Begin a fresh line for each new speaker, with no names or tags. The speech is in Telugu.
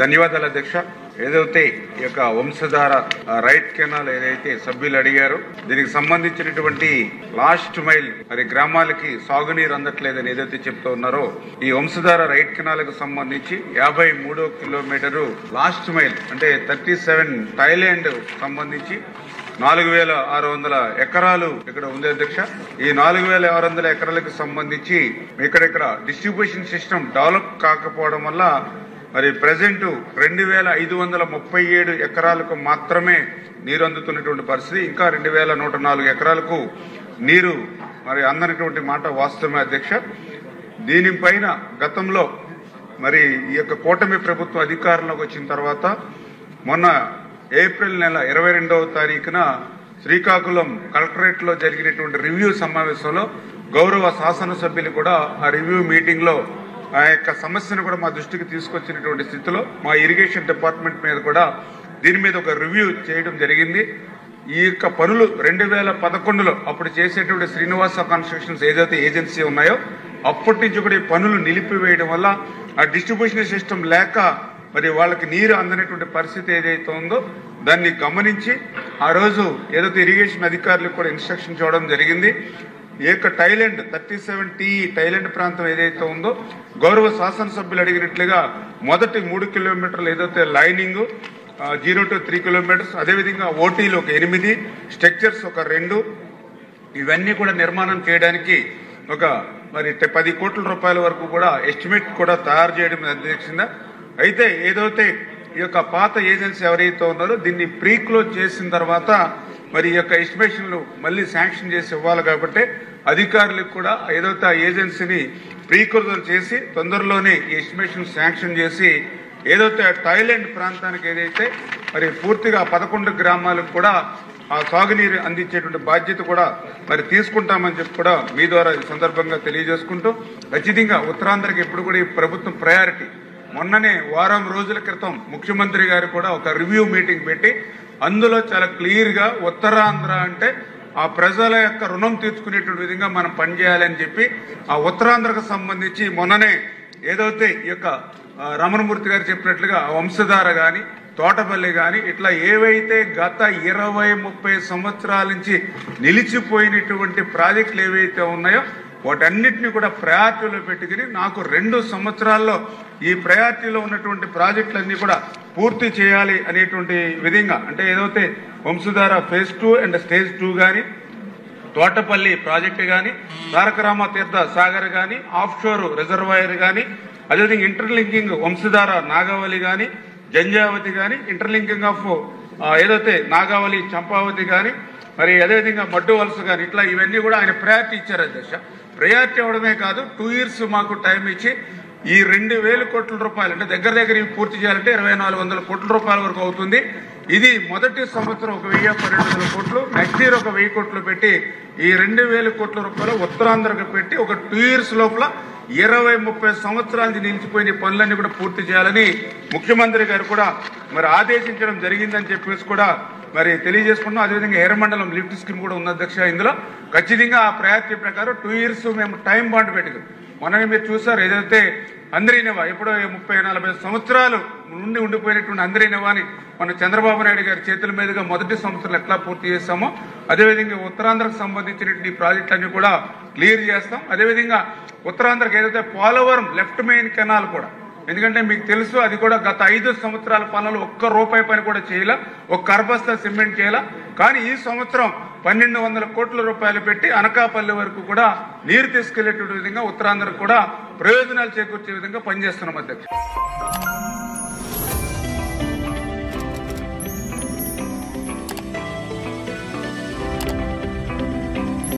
ధన్యవాదాలు అధ్యక్ష. ఏదైతే ఈ యొక్క వంశధార రైట్ కెనాల్ ఏదైతే సభ్యులు అడిగారో దీనికి సంబంధించినటువంటి లాస్ట్ మైల్ మరి గ్రామాలకి సాగునీరు అందట్లేదని ఏదైతే చెప్తూ ఉన్నారో ఈ వంశధార రైట్ కెనాల్ కు సంబంధించి 53వ కిలోమీటరు లాస్ట్ మైల్ అంటే 37 థాయిలాండ్ సంబంధించి 4,600 ఎకరాలు ఇక్కడ ఉంది అధ్యక్ష. ఈ 4,600 ఎకరాలకు సంబంధించి ఇక్కడ డిస్ట్రిబ్యూషన్ సిస్టమ్ డెవలప్ కాకపోవడం వల్ల మరి ప్రెసెంట్ 2,537 ఎకరాలకు మాత్రమే నీరు అందుతున్నటువంటి పరిస్థితి. ఇంకా 2,104 ఎకరాలకు నీరు మరి అందనటువంటి మాట వాస్తవమే అధ్యక్ష. దీనిపైన గతంలో మరి ఈ యొక్క కూటమి ప్రభుత్వం అధికారంలోకి వచ్చిన తర్వాత మొన్న ఏప్రిల్ నెల 22వ తారీఖున శ్రీకాకుళం కలెక్టరేట్ లో జరిగినటువంటి రివ్యూ సమావేశంలో గౌరవ శాసనసభ్యులు కూడా ఆ రివ్యూ మీటింగ్ లో ఆ యొక్క సమస్యను కూడా మా దృష్టికి తీసుకొచ్చినటువంటి స్థితిలో మా ఇరిగేషన్ డిపార్ట్మెంట్ మీద కూడా దీని మీద ఒక రివ్యూ చేయడం జరిగింది. ఈ యొక్క పనులు 2011లో అప్పుడు చేసేటువంటి శ్రీనివాస కన్స్ట్రక్షన్స్ ఏదైతే ఏజెన్సీ ఉన్నాయో అప్పటి నుంచి కూడా ఈ పనులు నిలిపివేయడం వల్ల ఆ డిస్ట్రిబ్యూషన్ సిస్టమ్ లేక మరి వాళ్ళకి నీరు అందనటువంటి పరిస్థితి ఏదైతే ఉందో దాన్ని గమనించి ఆ రోజు ఏదైతే ఇరిగేషన్ అధికారులకు కూడా ఇన్స్ట్రక్షన్ ఇవ్వడం జరిగింది. ఈ యొక్క థాయిలాండ్ 37 థాయిలాండ్ ప్రాంతం ఏదైతే ఉందో గౌరవ శాసనసభ్యులు అడిగినట్లుగా మొదటి 3 కిలోమీటర్లు ఏదైతే లైనింగ్ 0 to 3 కిలోమీటర్స్, అదేవిధంగా ఓటీలు ఒక 8, స్ట్రక్చర్స్ ఒక 2 ఇవన్నీ కూడా నిర్మాణం చేయడానికి ఒక మరి 10 కోట్ల రూపాయల వరకు కూడా ఎస్టిమేట్ కూడా తయారు చేయడం నిర్దేశించిందా. అయితే ఏదైతే ఈ యొక్క పాత ఏజెన్సీ ఎవరైతే ఉన్నారో దీన్ని ప్రీ క్లోజ్ చేసిన తర్వాత మరి ఈ యొక్క ఎస్టిమేషన్లు మళ్ళీ శాంక్షన్ చేసి ఇవ్వాలి కాబట్టి అధికారులకు కూడా ఏదైతే ఆ ఏజెన్సీని ప్రీ క్లోజ్ చేసి తొందరలోనే ఈ ఎస్టిమేషన్ శాంక్షన్ చేసి ఏదైతే థాయిలాండ్ ప్రాంతానికి ఏదైతే మరి పూర్తిగా 11 గ్రామాలకు కూడా ఆ సాగునీరు అందించేటువంటి బాధ్యత కూడా మరి తీసుకుంటామని చెప్పి కూడా మీ ద్వారా ఈ సందర్భంగా తెలియజేసుకుంటూ ఖచ్చితంగా ఉత్తరాంధ్రకి ఎప్పుడు కూడా ఈ ప్రభుత్వం ప్రయారిటీ. మొన్ననే వారం రోజుల క్రితం ముఖ్యమంత్రి గారు కూడా ఒక రివ్యూ మీటింగ్ పెట్టి అందులో చాలా క్లియర్ గా ఉత్తరాంధ్ర అంటే ఆ ప్రజల యొక్క రుణం తీర్చుకునేటువంటి విధంగా మనం పనిచేయాలని చెప్పి ఆ ఉత్తరాంధ్రకు సంబంధించి మొన్ననే ఏదైతే ఈ యొక్క రమణమూర్తి గారు చెప్పినట్లుగా వంశధార గాని తోటపల్లి గాని ఇట్లా ఏవైతే గత 20-30 సంవత్సరాల నుంచి నిలిచిపోయినటువంటి ప్రాజెక్టులు ఏవైతే ఉన్నాయో వాటన్నిటిని కూడా ప్రయారిటీలో పెట్టుకుని నాకు 2 సంవత్సరాల్లో ఈ ప్రయారిటీలో ఉన్నటువంటి ప్రాజెక్టులన్నీ కూడా పూర్తి చేయాలి అనేటువంటి విధంగా అంటే ఏదైతే వంశధార ఫేజ్ 2 అండ్ స్టేజ్ 2 గాని తోటపల్లి ప్రాజెక్టు గాని తారకరామ తీర్థ సాగర్ గాని ఆఫ్ షోర్ రిజర్వాయర్ గాని అదేవిధంగా ఇంటర్లింకింగ్ వంశధార నాగావళి గాని జంజావతి గాని ఇంటర్లింకింగ్ ఆఫ్ ఏదైతే నాగావళి చంపావతి గాని మరి అదేవిధంగా మడ్డు వలస గాని ఇట్లా ఇవన్నీ కూడా ఆయన ప్రయారిటీ ఇచ్చారు అధ్యక్ష. ప్రయారిటీ అవడమే కాదు 2 years మాకు టైం ఇచ్చి ఈ 2,000 కోట్ల రూపాయలు అంటే దగ్గర పూర్తి చేయాలంటే 2,400 కోట్ల రూపాయల వరకు అవుతుంది. ఇది మొదటి సంవత్సరం 1,000-1,200 కోట్లు, నెక్స్ట్ ఇయర్ ఒక 1,000 కోట్లు పెట్టి ఈ 2,000 కోట్ల రూపాయలు ఉత్తరాంధ్రకు పెట్టి ఒక 2 years లోపల 20-30 సంవత్సరాల నుంచి నిలిచిపోయిన పనులన్నీ కూడా పూర్తి చేయాలని ముఖ్యమంత్రి గారు కూడా మరి ఆదేశించడం జరిగిందని చెప్పేసి కూడా మరి తెలియజేసుకున్నాం. అదేవిధంగా ఎర్రమండలం లిఫ్ట్ స్కీమ్ కూడా ఉంది అధ్యక్ష. ఇందులో ఖచ్చితంగా ఆ ప్రయారిటీ ప్రకారం 2 years మేము టైం బాండ్ పెట్టుకున్నాం. మొన్న మీరు చూసారు ఏదైతే అందరినేవా ఎప్పుడో 30-40 సంవత్సరాలు నుండి ఉండిపోయినటువంటి అందరినేవాని మన చంద్రబాబు నాయుడు గారి చేతుల మీదుగా మొదటి సంవత్సరాలు ఎట్లా పూర్తి చేస్తామో అదేవిధంగా ఉత్తరాంధ్రకు సంబంధించినటువంటి ప్రాజెక్టులన్నీ కూడా క్లియర్ చేస్తాం. అదేవిధంగా ఉత్తరాంధ్రకు ఏదైతే పోలవరం లెఫ్ట్ మెయిన్ కెనాల్ కూడా ఎందుకంటే మీకు తెలుసు అది కూడా గత 5 సంవత్సరాల పనులు ఒక్క రూపాయి పని కూడా చేయాల, ఒక కర్బస్తా సిమెంట్ చేయాల. కానీ ఈ సంవత్సరం 1,200 కోట్ల రూపాయలు పెట్టి అనకాపల్లి వరకు కూడా నీరు తీసుకెళ్లేటువంటి విధంగా ఉత్తరాంధ్రకు కూడా ప్రయోజనాలు చేకూర్చే విధంగా పనిచేస్తున్నాం అధ్యక్ష.